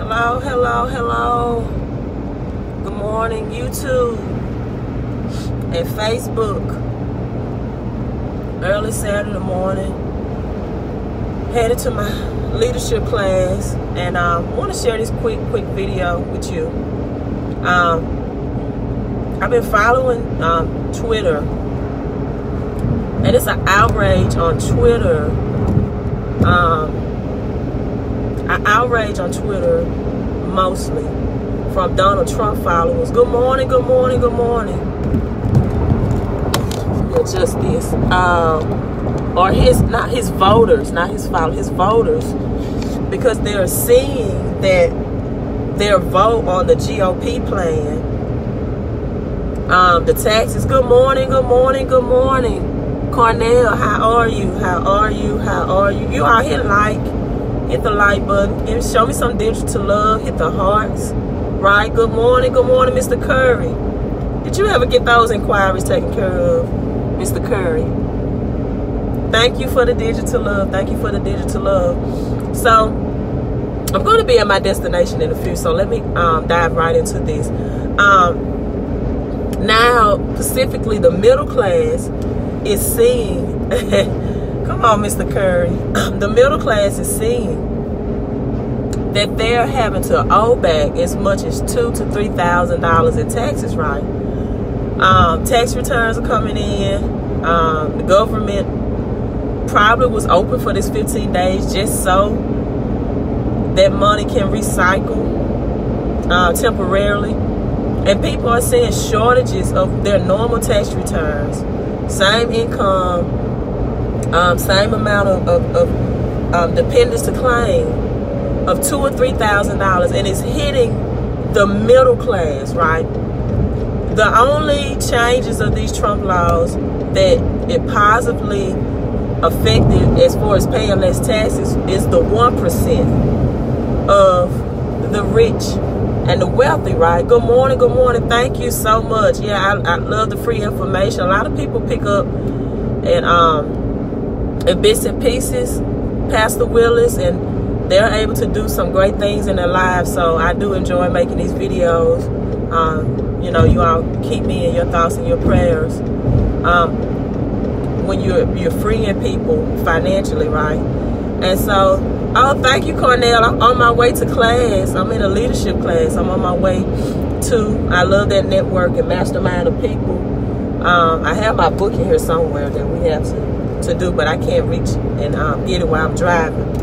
Hello, hello, hello. Good morning, YouTube and Facebook. Early Saturday morning. Headed to my leadership class, and I want to share this quick video with you. I've been following Twitter, and it's an outrage on Twitter. An outrage on Twitter, mostly from Donald Trump followers. Good morning, good morning, good morning. It's just this, or not his voters, not his followers, his voters, because they're seeing that their vote on the GOP plan, the taxes. Good morning, good morning, good morning. Cornell, how are you? How are you? How are you? You all hit the like button. Show me some digital love. Hit the hearts. Right? Good morning, Mr. Curry. Did you ever get those inquiries taken care of, Mr. Curry? Thank you for the digital love. Thank you for the digital love. So, I'm going to be at my destination in a few, so let me dive right into this. Now, specifically, the middle class is seeing, come on, Mr. Curry, the middle class is seeing that they're having to owe back as much as $2,000 to $3,000 in taxes, right? Tax returns are coming in. The government probably was open for this 15 days just so that money can recycle temporarily. And people are seeing shortages of their normal tax returns. Same income, same amount of dependents to claim of $2,000 or $3,000, and it's hitting the middle class, right? The only changes of these Trump laws that it positively affected as far as paying less taxes is the 1% of the rich and the wealthy, right? Good morning, good morning. Thank you so much. Yeah, I love the free information. A lot of people pick up in bits and pieces, Pastor Willis, and they're able to do some great things in their lives. So I do enjoy making these videos. You know, you all keep me in your thoughts and your prayers. When you're freeing people financially, right? And so, oh, thank you, Cornell. I'm on my way to class. I'm in a leadership class. I'm on my way to, I love that network and mastermind of people. I have my book in here somewhere that we have to do, but I can't reach and get it while I'm driving.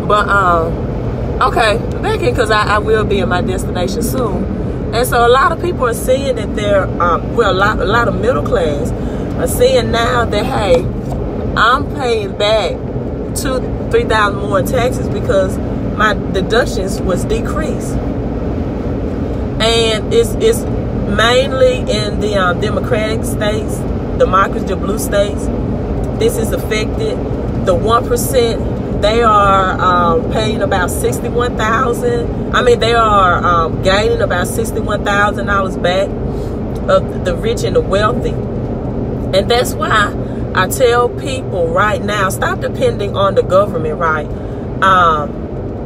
But, okay, back in, because I will be in my destination soon. And so a lot of people are seeing that they're, well, a lot of middle class are seeing now that, hey, I'm paying back $2,000 to $3,000 more in taxes because my deductions was decreased. And it's mainly in the Democratic states, the blue states. This is affected. The 1%, they are paying about $61,000. I mean, they are gaining about $61,000 back of the rich and the wealthy. And that's why I tell people right now, stop depending on the government, right?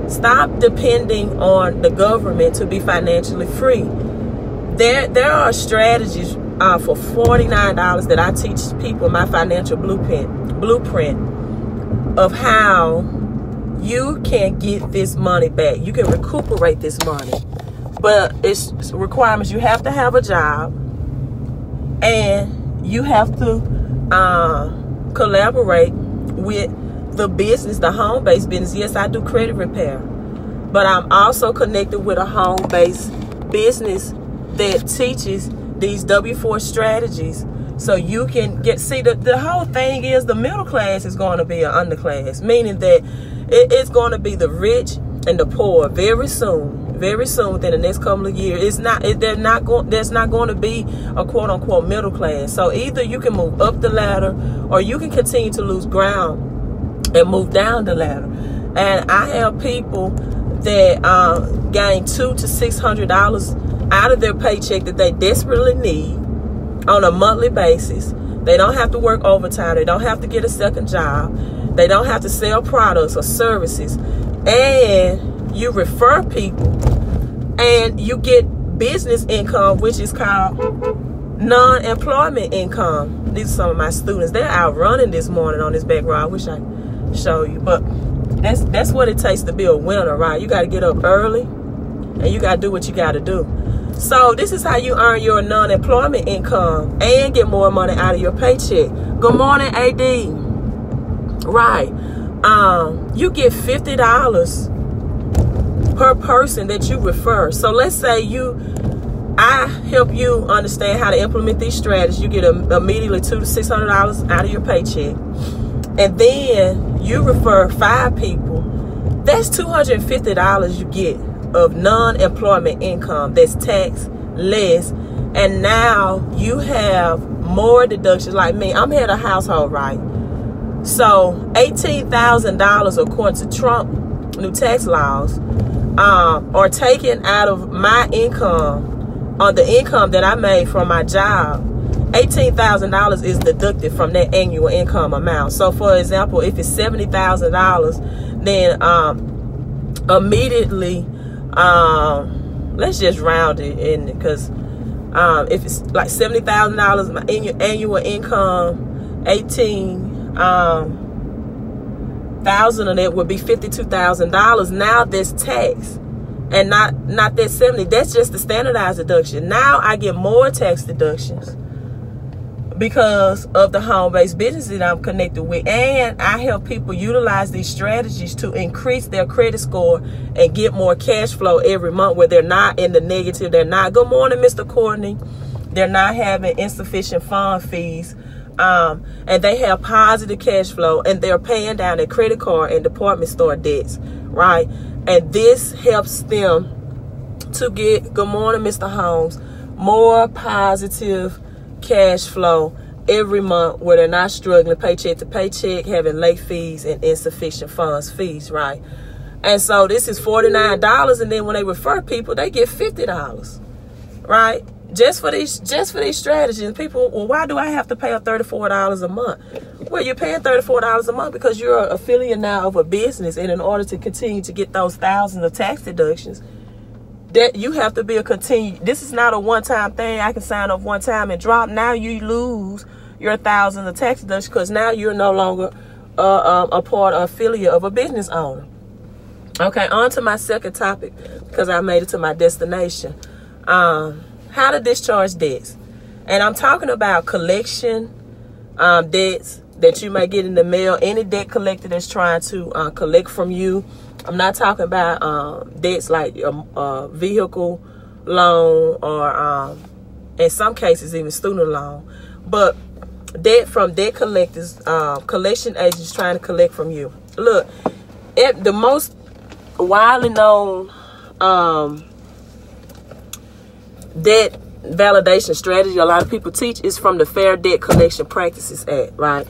Stop depending on the government to be financially free. There are strategies for $49 that I teach people in my financial blueprint of how you can get this money back. You can recuperate this money. But it's requirements. You have to have a job, and you have to collaborate with the business, the home-based business. Yes, I do credit repair, but I'm also connected with a home-based business that teaches these W-4 strategies, so you can see the whole thing is the middle class is going to be an underclass, meaning that it's going to be the rich and the poor very soon within the next couple of years. There's not going to be a quote-unquote middle class. So either you can move up the ladder, or you can continue to lose ground and move down the ladder. And I have people that gain $200 to $600 out of their paycheck that they desperately need on a monthly basis. They don't have to work overtime. They don't have to get a second job. They don't have to sell products or services. And you refer people. And you get business income, which is called non-employment income. These are some of my students. They're out running this morning on this back road. I wish I could show you. But that's what it takes to be a winner, right? You got to get up early. And you got to do what you got to do. So this is how you earn your non-employment income and get more money out of your paycheck. Good morning, AD. Right. You get $50 per person that you refer. So let's say I help you understand how to implement these strategies. You get immediately $200 to $600 out of your paycheck. And then you refer 5 people. That's $250 you get of non-employment income that's tax less. And now you have more deductions. Like me, I'm head of household, right? So $18,000 according to Trump new tax laws are taken out of my income on the income that I made from my job. $18,000 is deducted from that annual income amount. So for example, if it's $70,000, then immediately let's just round it in, because if it's like $70,000 my annual income, 18,000 of that would be $52,000. Now that's tax, and not that 70. That's just the standardized deduction. Now I get more tax deductions because of the home-based business that I'm connected with. And I help people utilize these strategies to increase their credit score and get more cash flow every month, where they're not in the negative. They're not, good morning, Mr. Courtney. They're not having insufficient fund fees. And they have positive cash flow, and they're paying down their credit card and department store debts, right? And this helps them to get, good morning, Mr. Holmes, more positive cash flow every month, where they're not struggling paycheck to paycheck, having late fees and insufficient funds fees, right? And so this is $49, and then when they refer people, they get $50, right? Just for these strategies. People, well, why do I have to pay $34 a month? Well, you're paying $34 a month because you're an affiliate now of a business, and in order to continue to get those thousands of tax deductions, that you have to be a continued. This is not a one-time thing. I can sign up one time and drop. Now you lose your thousands of tax deductions because now you're no longer a part or affiliate of a business owner. Okay, on to my second topic, because I made it to my destination. How to discharge debts. And I'm talking about collection debts that you may get in the mail. Any debt collector that's trying to collect from you. I'm not talking about debts like a vehicle loan or in some cases even student loan, but debt from debt collectors, collection agents trying to collect from you. Look, the most widely known debt validation strategy a lot of people teach is from the Fair Debt Collection Practices Act, right?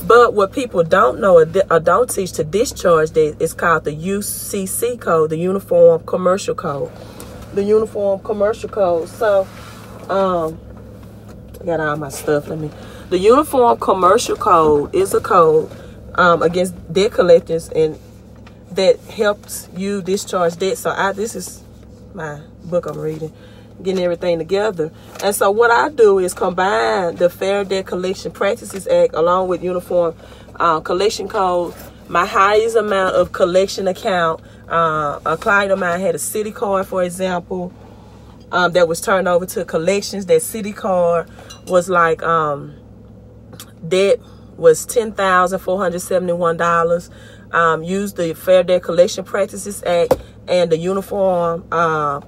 But what people don't know or don't teach to discharge debt is called the UCC code, the Uniform Commercial Code. The Uniform Commercial Code. So, I got all my stuff. The Uniform Commercial Code is a code against debt collectors, and that helps you discharge debt. So this is my book I'm reading, getting everything together. And so what I do is combine the Fair Debt Collection Practices Act along with Uniform Collection Code. My highest amount of collection account, a client of mine had a city card, for example, that was turned over to collections. That city card was like, debt was $10,471. Used the Fair Debt Collection Practices Act and the Uniform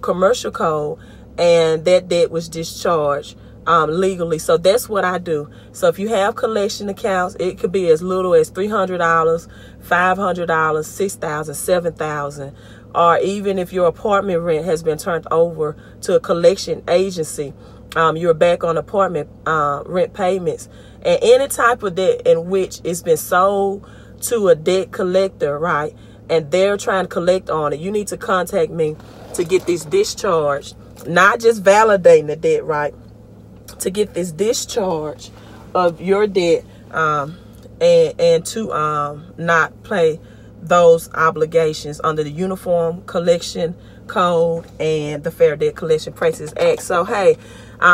Commercial Code, and that debt was discharged legally. So that's what I do. So if you have collection accounts, it could be as little as $300, $500, $6,000, $7,000, or even if your apartment rent has been turned over to a collection agency, you're back on apartment rent payments, and any type of debt in which it's been sold to a debt collector, right, and they're trying to collect on it, you need to contact me to get this discharged. Not just validating the debt, right? To get this discharge of your debt and to not pay those obligations under the Uniform Collection Code and the Fair Debt Collection Practices Act. So hey,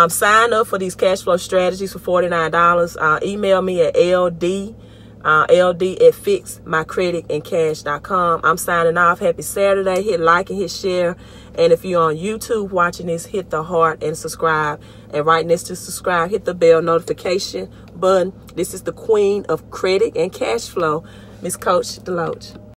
sign up for these cash flow strategies for $49. Email me at ld@fixmycreditandcash.com. I'm signing off. Happy Saturday. Hit like and hit share. And if you're on YouTube watching this, hit the heart and subscribe. And right next to subscribe, hit the bell notification button. This is the queen of credit and cash flow, Miss Coach Deloach.